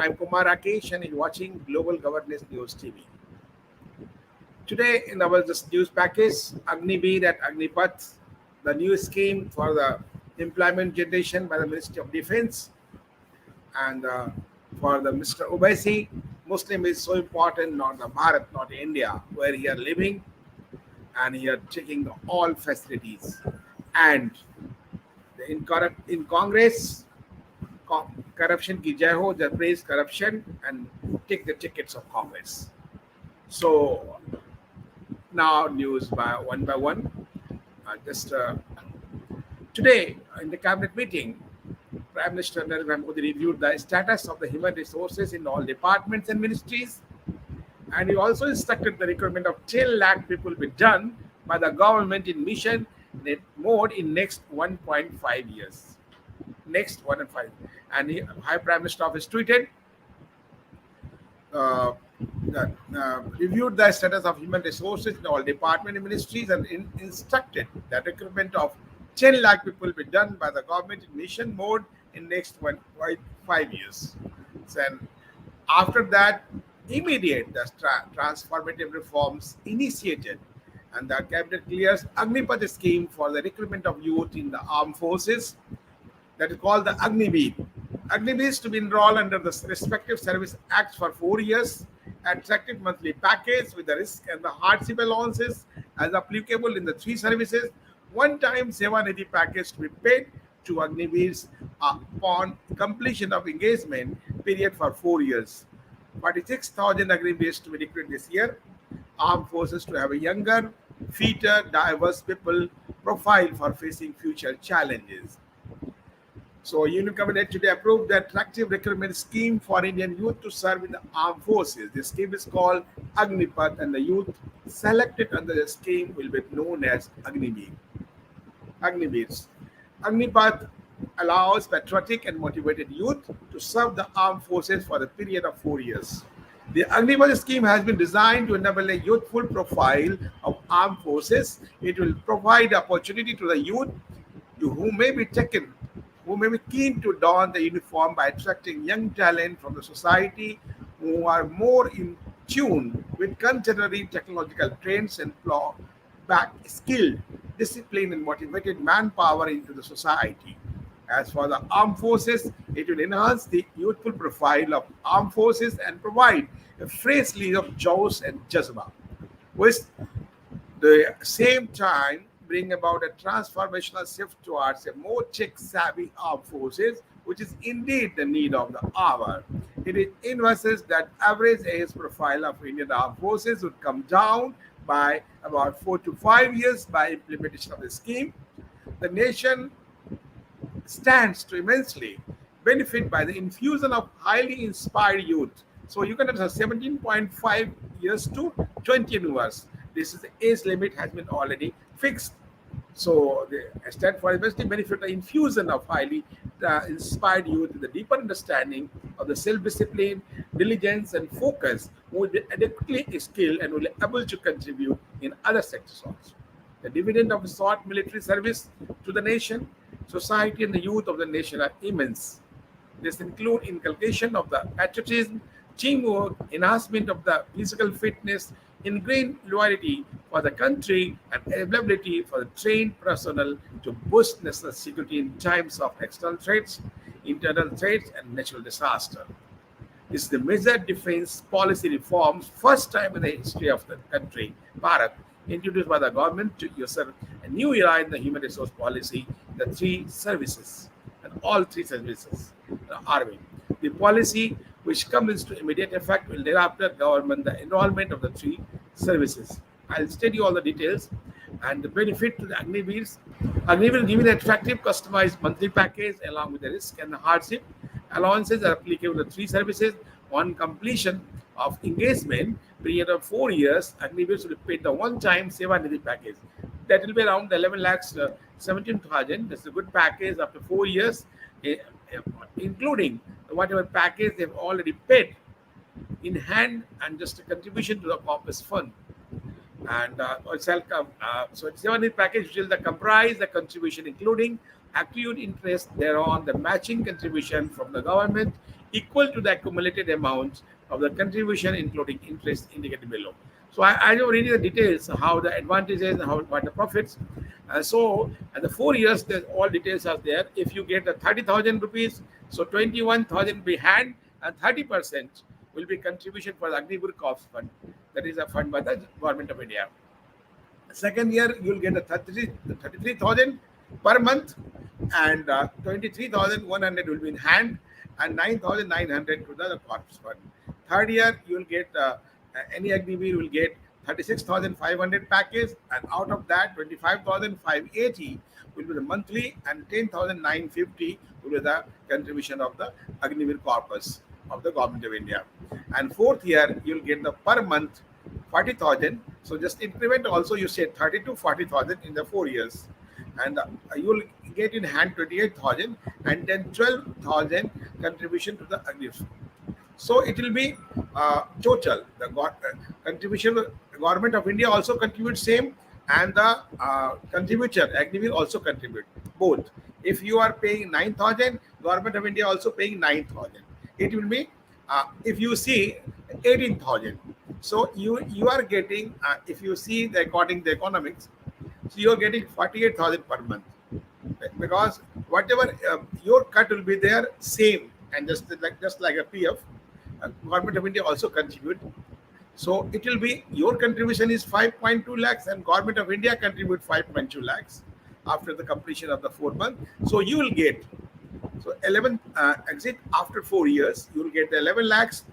I'm Kumar Rakesh and you're watching Global Governance News TV. Today in our this news package, Agniveer at Agnipath, the new scheme for the employment generation by the Ministry of Defense, and for the Mr. Obaisi, Muslim is so important, not the Bharat, not India, where he are living and he are taking all facilities. And in Congress, corruption ki jai ho, they praise corruption and take the tickets of Congress. So now news by one. Just Today in the cabinet meeting, Prime Minister Narendra Modi reviewed the status of the human resources in all departments and ministries, and he also instructed the recruitment of 10 lakh people be done by the government in mission mode in next 1.5 years. Next 1.5, and High Prime Minister Office tweeted. Uh, Reviewed the status of human resources in all department and ministries and instructed that recruitment of 10 lakh people be done by the government in mission mode in next 1.5 years. So, and after that, immediate transformative reforms initiated, and the cabinet clears Agnipath scheme for the recruitment of youth in the armed forces, that is called the Agniveer. Agniveer is to be enrolled under the respective service acts for 4 years, attractive monthly package with the risk and the hardship allowances as applicable in the three services, one-time Seva Nidhi package to be paid to Agniveers upon completion of engagement period for 4 years. 46,000 Agniveers to be recruited this year. Armed forces to have a younger, fitter, diverse people profile for facing future challenges. So, Union Cabinet today approved the attractive recruitment scheme for Indian youth to serve in the armed forces. This scheme is called Agnipath, and the youth selected under the scheme will be known as Agniveer. Agniveers. Agnipath allows patriotic and motivated youth to serve the armed forces for a period of 4 years. The Agnipath scheme has been designed to enable a youthful profile of armed forces. It will provide opportunity to the youth who may be keen to don the uniform by attracting young talent from the society who are more in tune with contemporary technological trends and plow back skilled, disciplined, and motivated manpower into the society. As for the armed forces, it will enhance the youthful profile of armed forces and provide a fresh lead of josh and jazba. With the same time, bring about a transformational shift towards a more tech-savvy armed forces, which is indeed the need of the hour. It envisages that average age profile of Indian armed forces would come down by about 4 to 5 years by implementation of the scheme. The nation stands to immensely benefit by the infusion of highly inspired youth. So you can have 17.5 years to 20 years. This is the age limit has been already fixed. So they stand for immensely benefit the infusion of highly inspired youth with a deeper understanding of the self-discipline, diligence, and focus, who will be adequately skilled and will be able to contribute in other sectors also. The dividend of short military service to the nation, society, and the youth of the nation are immense. This include inculcation of the patriotism, teamwork, enhancement of the physical fitness, ingrained loyalty for the country, and availability for the trained personnel to boost national security in times of external threats, internal threats, and natural disaster. This is the major defense policy reforms, first time in the history of the country, Bharat, introduced by the government to usher a new era in the human resource policy, the three services, and all three services are army. The policy which comes into immediate effect will thereafter govern the enrollment of the three services. I'll state you all the details and the benefit to the Agniveers. Agniveer giving an attractive customized monthly package along with the risk and the hardship. Allowances are applicable to three services. On completion of engagement period of 4 years, Agniveers will pay the one-time Seva Nidhi package. That will be around 11 lakhs 17,000. That's a good package after 4 years, including whatever package they've already paid in hand and just a contribution to the corpus fund. And so it's 70 package which will comprise the contribution including accrued interest thereon, the matching contribution from the government equal to the accumulated amount of the contribution, including interest indicated below. So I know reading the details, how the advantages and how what the profits. So at the 4 years, all details are there. If you get the 30,000 rupees, so 21,000 will be hand and 30% will be contribution for the Agnigur Corps fund. That is a fund by the government of India. Second year, you'll get a 33,000 per month, and 23,100 will be in hand, and 9,900 to the corpse fund. Third year, you'll get any Agniveer will get 36,500 package, and out of that, 25,580 will be the monthly, and 10,950 will be the contribution of the Agniveer corpus of the government of India. And fourth year, you'll get the per month 40,000. So just increment also, you say 30 to 40,000 in the 4 years, and you'll get in hand 28,000, and then 12,000 contribution to the Agniveer. So it will be total. The contribution, government of India also contribute same, and the contributor Agniveer also contribute both. If you are paying 9,000, government of India also paying 9,000. It will be if you see 18,000. So you are getting if you see the according the economics, so you are getting 48,000 per month, because whatever your cut will be there same, and just like a PF, government of India also contribute. So it will be your contribution is 5.2 lakhs, and government of India contribute 5.2 lakhs after the completion of the 4 month. So you will get 11 exit after 4 years. You will get the 11 lakhs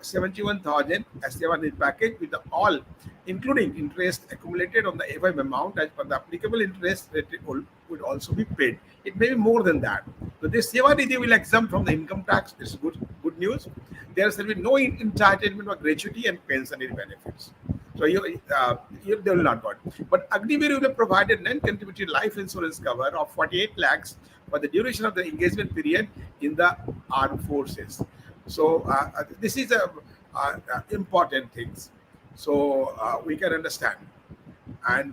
71,000 as the package with the all including interest accumulated on the FIM amount as per the applicable interest rate would also be paid. It may be more than that. So this Seva Nidhi will exempt from the income tax. This is good news. There shall be no entitlement of gratuity and pensionary benefits. So they will not got. But Agniveer will have provided non-contributory life insurance cover of 48 lakhs for the duration of the engagement period in the armed forces. So this is a important things. So we can understand. And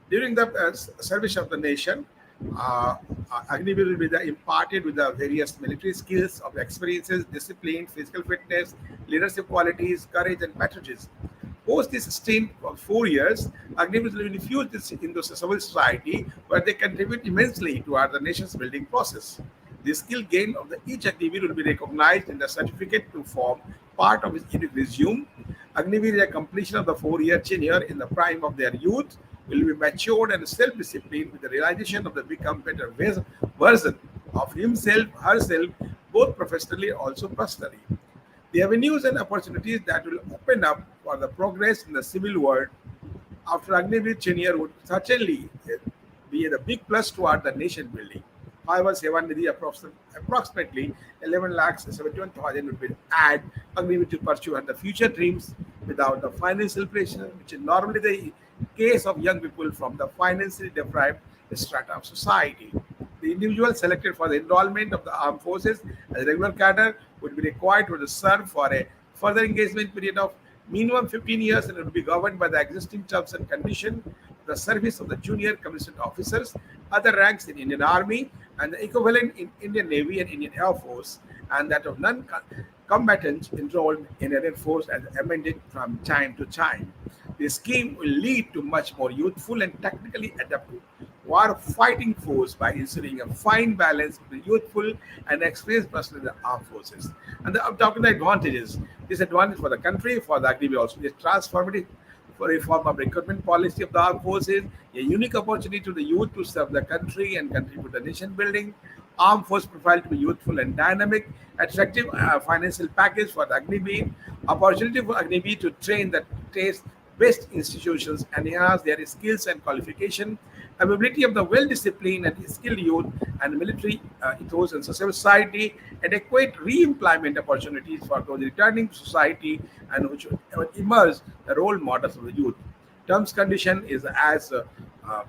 during the service of the nation, Agniveer will be imparted with the various military skills of experiences, discipline, physical fitness, leadership qualities, courage, and patriotism. Post this stint of 4 years, Agniveer will infuse this into civil society, where they contribute immensely to the nation's building process. The skill gain of each Agniveer will be recognized in the certificate to form part of his unique resume. Agniveer, at completion of the 4-year tenure in the prime of their youth, will be matured and self-disciplined with the realization of the become better version of himself, herself, both professionally and also personally. The avenues and opportunities that will open up for the progress in the civil world after Agniveer tenure would certainly be a big plus toward the nation building. However, Seva Nidhi approximately 11 lakhs 71,000 would be add Agniveer to pursue the future dreams without the financial pressure, which is normally the case of young people from the financially deprived strata of society. The individual selected for the enrollment of the armed forces as a regular cadre would be required to serve for a further engagement period of minimum 15 years, and it would be governed by the existing terms and conditions, the service of the junior commissioned officers, other ranks in Indian Army, and the equivalent in Indian Navy and Indian Air Force, and that of non-combatants enrolled in Air Force as amended from time to time. The scheme will lead to much more youthful and technically adaptive war fighting force by ensuring a fine balance between youthful and experienced personnel in the armed forces. And I'm talking the advantages. This advantage for the country, for the Agniveer also, is transformative for reform of recruitment policy of the armed forces, a unique opportunity to the youth to serve the country and contribute to the nation building, armed force profile to be youthful and dynamic, attractive financial package for the Agniveer, opportunity for Agniveer to train the taste best institutions and enhance their skills and qualification, availability of the well-disciplined and skilled youth and military ethos and society, adequate re-employment opportunities for those returning to society and which would emerge the role models of the youth. Terms condition is as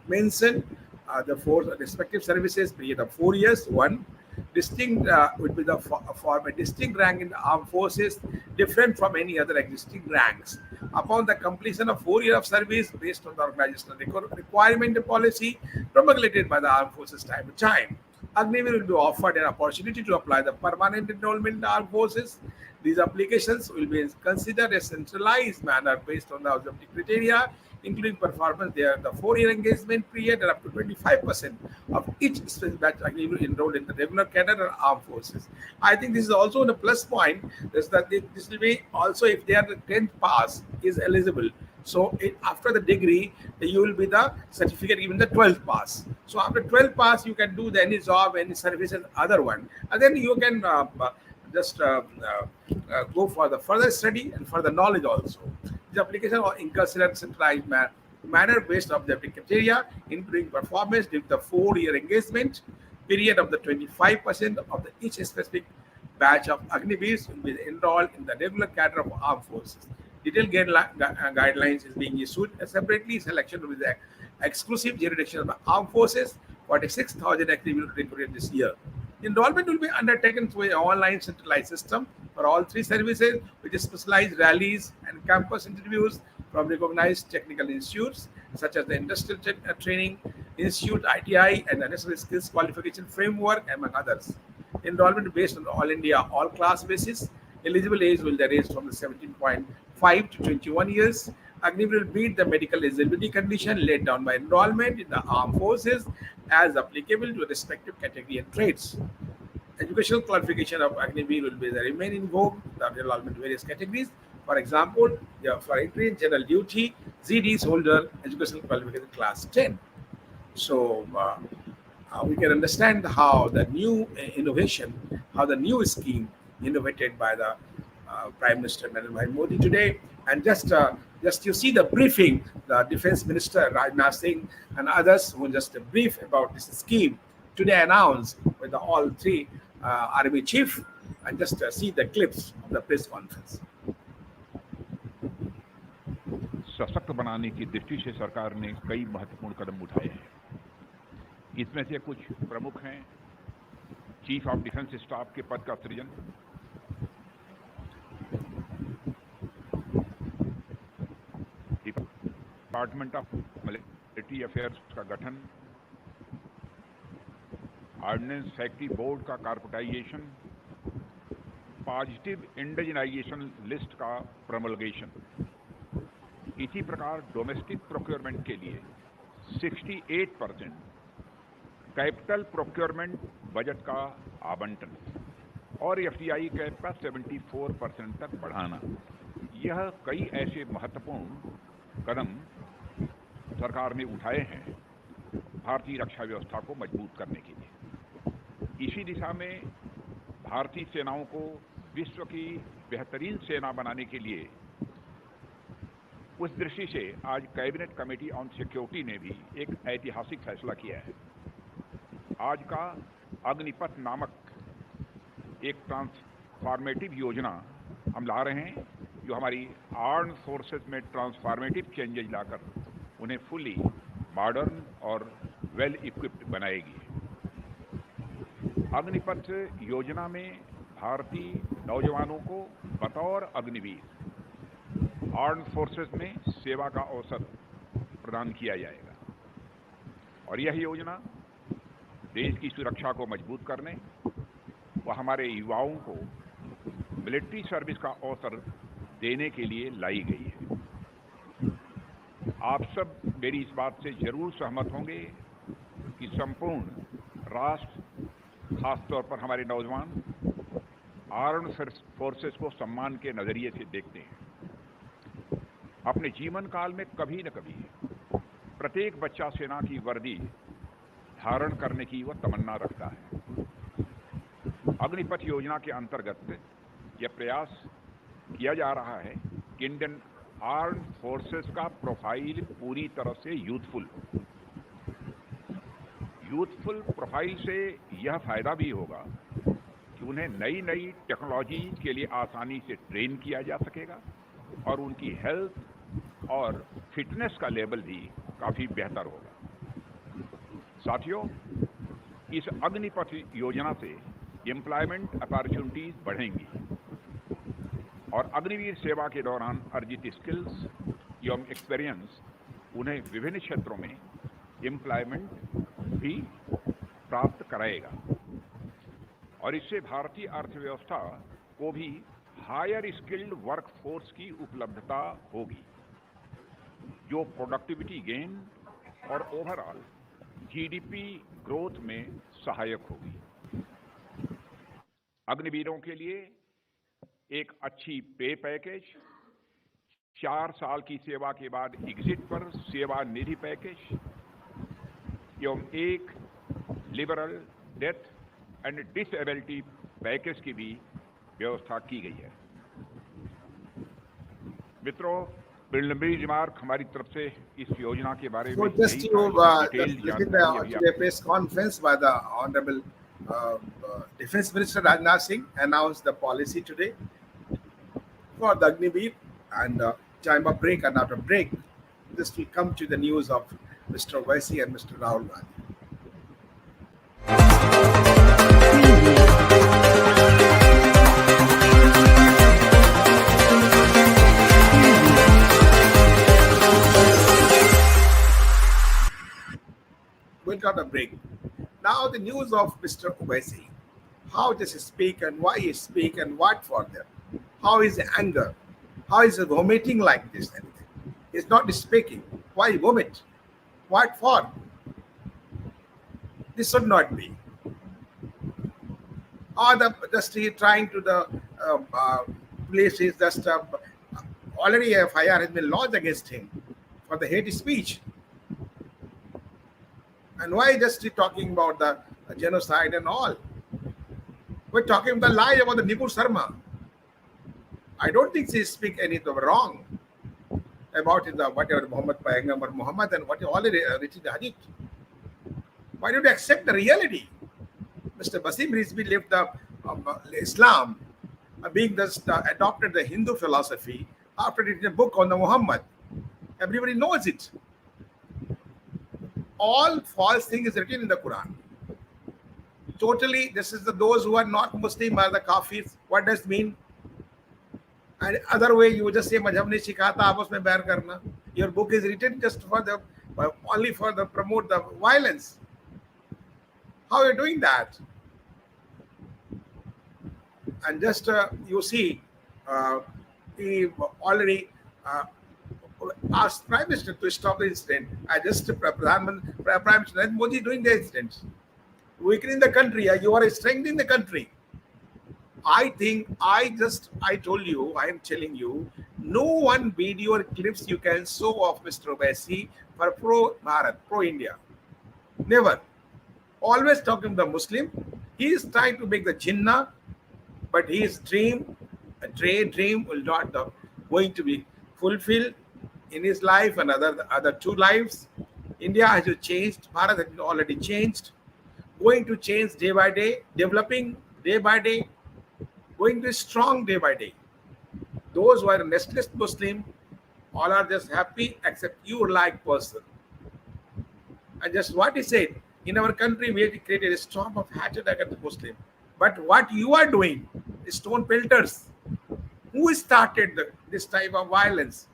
mentioned, the four respective services period of 4 years. One, distinct would be the form a distinct rank in the armed forces, different from any other existing ranks. Upon the completion of 4 years of service, based on the organizational requirement and policy promulgated by the armed forces time to time. Agniveer will be offered an opportunity to apply the permanent enrollment in the armed forces. These applications will be considered a centralized manner based on the objective criteria, including performance there, the 4-year engagement period, and up to 25% of each specific batch Agniveer enrolled in the regular cadre and armed forces. I think this is also a plus point, is that this will be also if they are the 10th pass is eligible. So after the degree, you will be the certificate given the 12th pass. So after 12th pass, you can do any job, any service, and other one, and then you can just go for the further study and further knowledge also. The application or considered centralized manner based objective criteria, including performance during the 4-year engagement period of the 25% of the each specific batch of Agniveers will be enrolled in the regular cadre of armed forces. Detailed guidelines is being issued separately. Selection will be the exclusive jurisdiction of the armed forces. 46,000 Agniveers recruited this year. Enrollment will be undertaken through an online centralized system for all 3 services, with specialized rallies and campus interviews from recognized technical institutes such as the Industrial Training Institute (ITI) and the National Skills Qualification Framework, among others. Enrollment based on all India all class basis. Eligible age will range from the 17.5 to 21 years. Agniveer will meet the medical eligibility condition laid down by enrollment in the armed forces as applicable to respective category and trades. Educational qualification of Agniveer will be the remain in vogue, the enrollment in various categories. For example, for entry in general duty, ZDs holder educational qualification class 10. So we can understand how the new innovation, how the new scheme innovated by the Prime Minister Narendra Modi today, and just you see the briefing, the Defense Minister Rajnath Singh and others who just brief about this scheme today announced with all 3 army chief, and just see the clips of the press conference. सशक्त बनाने की दृष्टि से सरकार ने कई महत्वपूर्ण कदम उठाए हैं। इसमें से कुछ प्रमुख हैं: चीफ ऑफ डिफेंस स्टाफ के पद का सृजन, डिपार्टमेंट ऑफ मिलिट्री अफेयर्स का गठन, ऑर्डिनेंस फैक्ट्री बोर्ड का कारपोरेटाइजेशन, पॉजिटिव इंडिजिनाइजेशन लिस्ट का प्रमलगेशन। इसी प्रकार डोमेस्टिक प्रोक्योरमेंट के लिए 68% कैपिटल प्रोक्योरमेंट बजट का आवंटन और एफडीआई कैप का 74% तक बढ़ाना, यह कई ऐसे महत्वपूर्ण कदम सरकार ने उठाए हैं भारतीय रक्षा व्यवस्था को मजबूत करने के लिए। इसी दिशा में भारतीय सेनाओं को विश्व की बेहतरीन सेना बनाने के लिए उस दृष्टि से आज कैबिनेट कमेटी ऑन सिक्योरिटी ने भी एक ऐतिहासिक फैसला किया है। आज का अग्निपथ नामक एक ट्रांसफॉर्मेटिव योजना हम ला रहे हैं, जो हमारी आर्म्ड फोर्सेस में ट्रांसफॉर्मेटिव चेंजेज लाकर उन्हें फुली मॉडर्न और वेल इक्विप्ड बनाएगी। अग्निपथ योजना में भारतीय नौजवानों को बतौर अग्निवीर आर्म्ड फोर्सेस में सेवा का अवसर प्रदान किया जाएगा और यह योजना देश की सुरक्षा को मजबूत करने व हमारे युवाओं को मिलिट्री सर्विस का अवसर देने के लिए लाई गई है। आप सब मेरी इस बात से जरूर सहमत होंगे कि संपूर्ण राष्ट्र, खासतौर पर हमारे नौजवान, आर्म्ड फोर्सेस को सम्मान के नजरिए से देखते हैं। अपने जीवन काल में कभी न कभी प्रत्येक बच्चा सेना की वर्दी धारण करने की वह तमन्ना रखता है। अग्निपथ योजना के अंतर्गत यह प्रयास किया जा रहा है कि इंडियन आर्म्ड फोर्सेस का प्रोफाइल पूरी तरह से यूथफुल प्रोफाइल से यह फायदा भी होगा कि उन्हें नई नई टेक्नोलॉजी के लिए आसानी से ट्रेन किया जा सकेगा और उनकी हेल्थ और फिटनेस का लेवल भी काफ़ी बेहतर होगा। साथियों, इस अग्निपथ योजना से एम्प्लॉयमेंट अपॉर्चुनिटीज बढ़ेंगी और अग्निवीर सेवा के दौरान अर्जित स्किल्स एवं एक्सपीरियंस उन्हें विभिन्न क्षेत्रों में एम्प्लॉयमेंट भी प्राप्त कराएगा और इससे भारतीय अर्थव्यवस्था को भी हायर स्किल्ड वर्कफोर्स की उपलब्धता होगी, जो प्रोडक्टिविटी गेन और ओवरऑल जीडीपी ग्रोथ में सहायक होगी। अग्निवीरों के लिए एक अच्छी पे पैकेज, 4 साल की सेवा के बाद एग्जिट पर सेवा निधि पैकेज एवं एक liberal death and disability package की भी व्यवस्था की गई है। मित्रों, प्रिलिमिनरी रिमार्क हमारी तरफ से इस योजना के बारे में So just you listen to the press conference by the Honorable Defense Minister Rajnath Singh announced the policy today for the Agniveer and time of break, and after break, this will come to the news of Mr. Owaisi and Mr. Rahul Gandhi. We'll got a break. Now the news of Mr. Owaisi. How does he speak and why he speak and what for them? How is the anger? How is he vomiting like this? Anything? He's not speaking. Why vomit? What for? This should not be. Or the just he trying to the places just already a FIR has been lodged against him for the hate speech. And why just he talking about the genocide and all? We're talking the lie about the Nipur Sharma. I don't think he speak anything wrong about the whatever Muhammad Paygambar Muhammad and what he already written the Hadith. Why don't you accept the reality? Mr. Basim Rizvi left the Islam, being just adopted the Hindu philosophy after reading a book on the Muhammad. Everybody knows it. All false thing is written in the Quran. Totally, this is those who are not Muslim are the kafirs. What does it mean? And other way, you just say madhab ne sikhata, apas mein bair karna. Your book is written just for the only for the promote the violence. How are you doing that? And just you see, he already asked Prime Minister to stop the incident. I just Prime Minister Modi doing the incident, weakening the country. You are strengthening the country. I think I told you, I am telling you, no one video or clips you can show of Mr. Owaisi for pro Bharat, pro India. Never. Always talking the Muslim. He is trying to make the Jinnah, but his dream will not going to be fulfilled in his life and other two lives. India has changed. Bharat has already changed. Going to change day by day, developing day by day, going to be strong day by day. Those who are restless Muslim, all are just happy except you like person. And just what he said, in our country we have created a storm of hatred against Muslim. But what you are doing, stone pelters, who started this type of violence?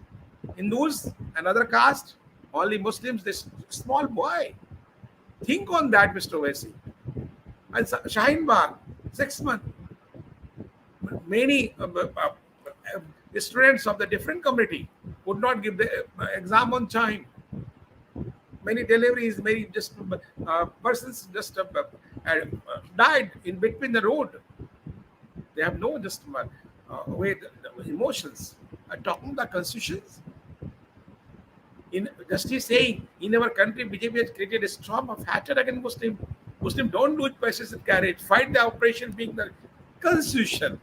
Hindus, another caste, only Muslims, this small boy. Think on that, Mr. Owaisi. And Shaheen Bagh, 6 months. Many students of the different community would not give the exam on time. Many deliveries, many just persons just died in between the road. They have no just way the emotions. Talking the constitutions. In justice saying in our country, BJP has created a storm of hatred against Muslim. Muslim don't do it by and carriage. Fight the operation being the constitution.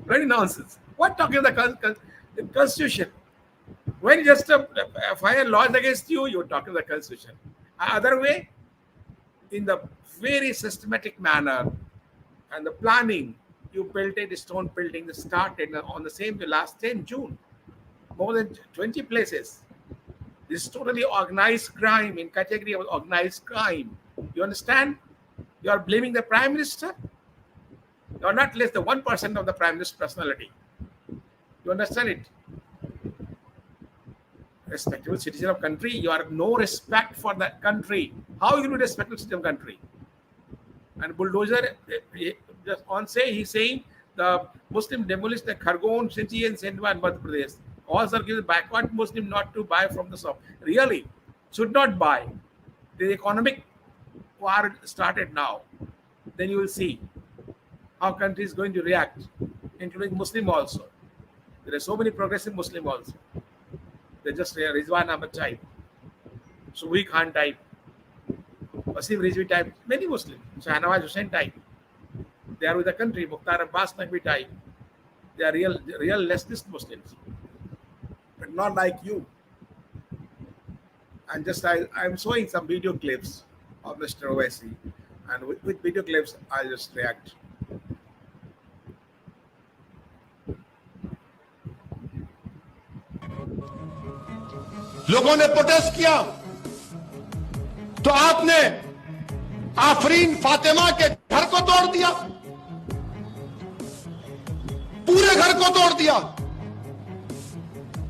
Very nonsense. What talking the constitution? When just a fire lodged against you, you're talking the constitution. Other way, in the very systematic manner and the planning, you built a stone building that started on the same day, last 10 June. More than 20 places. This is totally organized crime, in category of organized crime. You understand? You are blaming the Prime Minister. You are not less than 1% of the Prime Minister's personality. You understand it? Respectable citizen of country, you have no respect for that country. How you will respect the citizen of country? And bulldozer, just on say, he's saying the Muslim demolished the Khargon, Shinchi, and Sendwa in Madhya Pradesh. All circles backward Muslim not to buy from the shop. Really, should not buy. The economic war started now. Then you will see how country is going to react, including Muslim also. There are so many progressive Muslim also. They just Rizwan Ahmad type, Subi Khan type, Wasim Rizvi type, many Muslims. Shahnawaz Hussain type. They are with the country. Mukhtar Abbas Naqvi type. They are real leftist Muslims, but not like you. And just I'm showing some video clips of Mr. Owaisi, and with video clips I'll just react. लोगों ने protest किया तो आपने आफरीन फातिमा के घर को तोड़ दिया, पूरे घर को तोड़ दिया।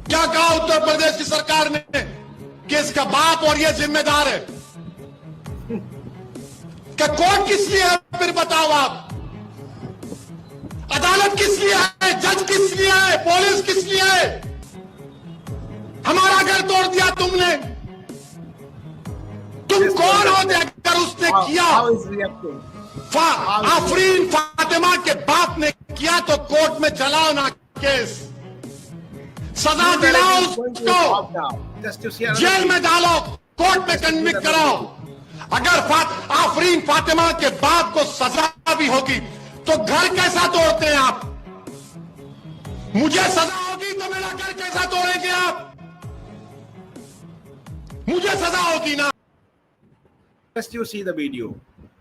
क्या कहा उत्तर प्रदेश की सरकार ने कि इसका बाप और ये जिम्मेदार है? क्या कोर्ट किस लिए है? फिर बताओ आप, अदालत किस लिए है? जज किस लिए है? पुलिस किस लिए है? हमारा घर तोड़ दिया तुमने। तुम कौन होते अगर उसने किया? आफरीन फातिमा के बाप ने किया तो कोर्ट में चलाओ ना केस, सजा दिलाओ उसको, जेल में डालो, कोर्ट में कन्विक्ट कराओ। अगर आफरीन फातिमा के बाप को सजा भी होगी तो घर कैसा तोड़ते हैं आप? मुझे सजा होगी तो मेरा घर कैसा तोड़ेंगे आप? मुझे सजा होगी ना। Just you see the video,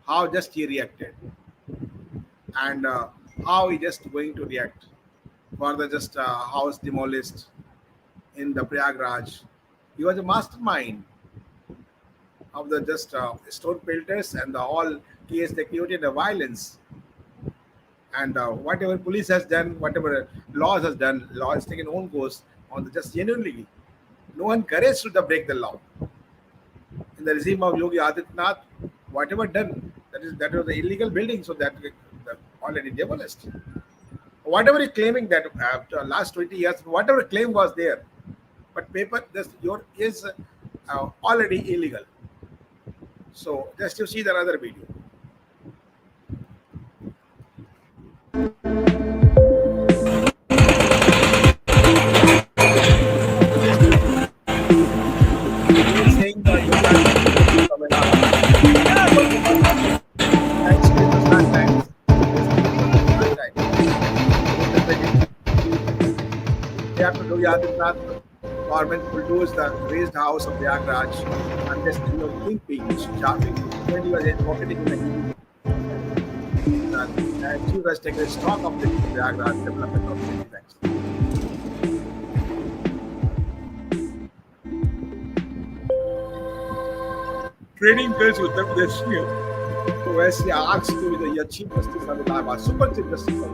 how just he reacted, and how he just going to react for the just house demolished in the Prayagraj. He was a mastermind of the just stone pelters and the all case they created the violence. And whatever police has done, whatever laws has done, law has taken own course on the just genuinely. No one courage to break the law. In the regime of Yogi Adityanath, whatever done, that was the illegal building, so that already demolished. Whatever is claiming that after last 20 years, whatever claim was there, but paper is already illegal. So just you see the other video. Saying that they have to do Yadinath government bulldoze the raised house of Prayagraj and just thinking, shopping. When he was advocating in the she was taking stock of the Prayagraj development of the effects. Training girls with them this year. So वैसे arts की भी ये chief justice of Allahabad, super chief justice of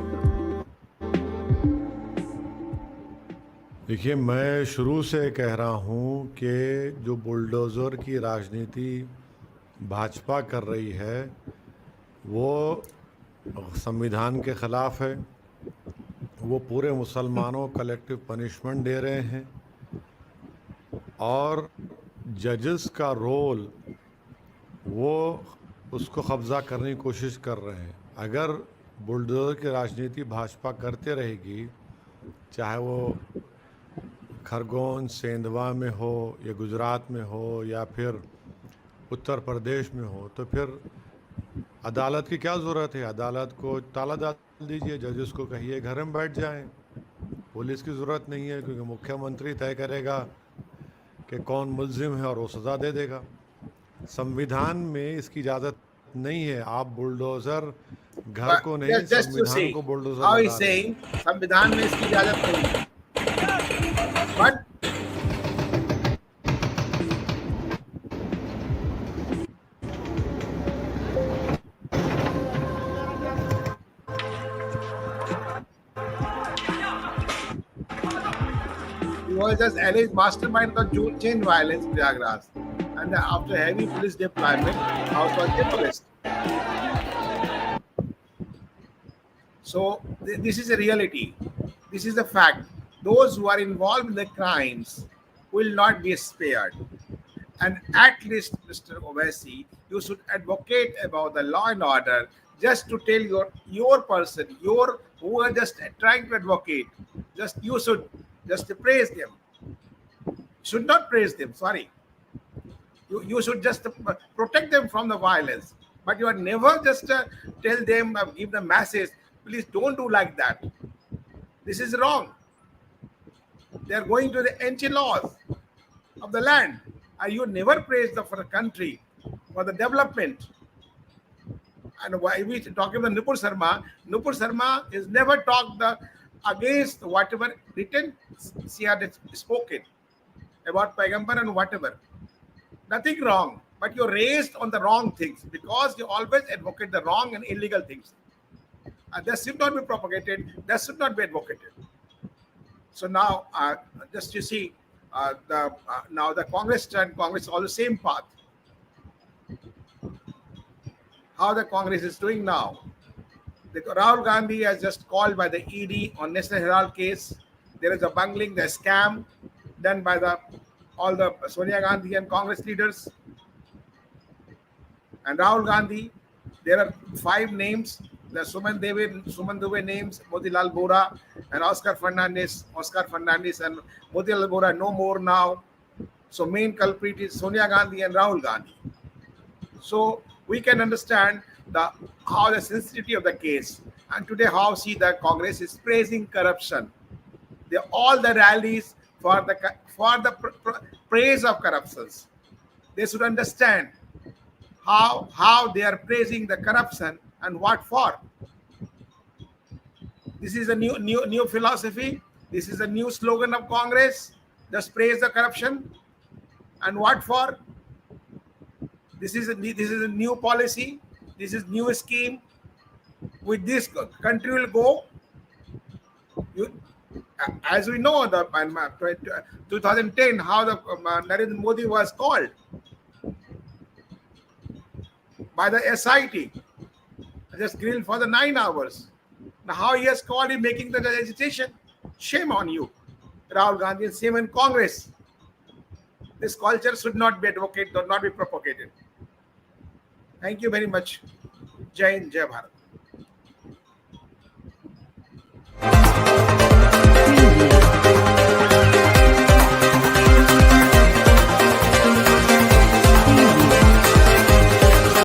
देखिए, मैं शुरू से कह रहा हूँ कि जो बुलडोज़र की राजनीति भाजपा कर रही है वो संविधान के ख़िलाफ़ है। वो पूरे मुसलमानों को कलेक्टिव पनिशमेंट दे रहे हैं और जजेस का रोल वो उसको कब्ज़ा करने की कोशिश कर रहे हैं। अगर बुलडोज़र की राजनीति भाजपा करते रहेगी, चाहे वो खरगोन सेंधवा में हो या गुजरात में हो या फिर उत्तर प्रदेश में हो, तो फिर अदालत की क्या ज़रूरत है? अदालत को ताला डाल दीजिए, जजेस को कहिए घर में बैठ जाएं। पुलिस की ज़रूरत नहीं है, क्योंकि मुख्यमंत्री तय करेगा कि कौन मुल्ज़िम है और वो सज़ा दे देगा। संविधान में इसकी इजाज़त नहीं है। आप बुलडोज़र घर को नहीं, संविधान को बुलडोज़र संविधान में इसकी इजाज़त नहीं है। But he was just alleged mastermind of the chain violence in Prayagraj, and after heavy police deployment, house was demolished. So this is a reality. This is a fact. Those who are involved in the crimes will not be spared. And at least, Mr. Owaisi, you should advocate about the law and order, just to tell your person, your who are just trying to advocate, just you should just praise them. Should not praise them. Sorry, you should just protect them from the violence. But you are never just tell them, give them message. Please don't do like that. This is wrong. They are going to the ancient laws of the land. And you never praise for the country, for the development. And why we talking about Nupur Sharma? Nupur Sharma is never talked against whatever written she had spoken about Paigambar and whatever. Nothing wrong. But you're raised on the wrong things because you always advocate the wrong and illegal things. And that should not be propagated. That should not be advocated. So now, just you see, now the Congress and Congress all the same path. How the Congress is doing now. The Rahul Gandhi has just called by the ED on National Herald case. There is a bungling, the scam done by all the Sonia Gandhi and Congress leaders. And Rahul Gandhi, there are 5 names. The Suman Dubey names, Motilal Bora and Oscar Fernandez and Motilal Bora no more now. So main culprit is Sonia Gandhi and Rahul Gandhi. So we can understand how the sensitivity of the case. And today how see the Congress is praising corruption. All the rallies for the praise of corruptions. They should understand how they are praising the corruption and what for. This is a new philosophy. This is a new slogan of Congress. Just praise the corruption. And what for? This is a new policy. This is new scheme. With this, country will go. As we know, the 2010, how the Narendra Modi was called by the SIT, just grilled for the 9 hours. Now how he has called him making the agitation? Shame on you, Rahul Gandhi, and same in Congress. This culture should not be advocated or not be propagated. Thank you very much. Jai Hind, Jai Bharat.